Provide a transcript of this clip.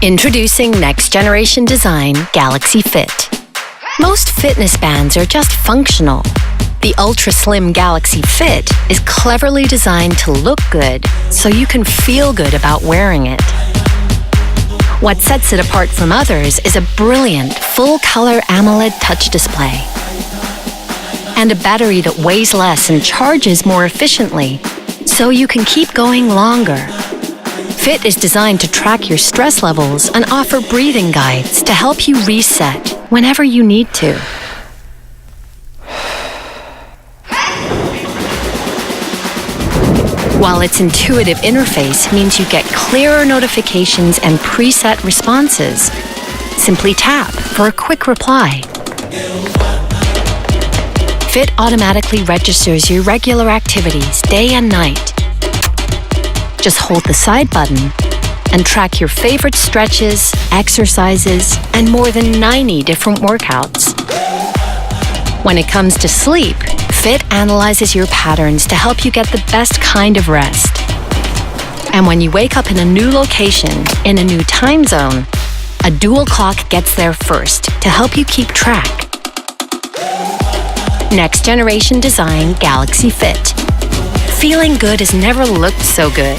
Introducing next-generation design Galaxy Fit. Most fitness bands are just functional. The ultra-slim Galaxy Fit is cleverly designed to look good so you can feel good about wearing it. What sets it apart from others is a brilliant, full-color AMOLED touch display and a battery that weighs less and charges more efficiently so you can keep going longer. Fit is designed to track your stress levels and offer breathing guides to help you reset whenever you need to. While its intuitive interface means you get clearer notifications and preset responses, simply tap for a quick reply. Fit automatically registers your regular activities day and night. Just hold the side button and track your favorite stretches, exercises, and more than 90 different workouts. When it comes to sleep, Fit analyzes your patterns to help you get the best kind of rest. And when you wake up in a new location, in a new time zone, a dual clock gets there first to help you keep track. Next generation design Galaxy Fit. Feeling good has never looked so good.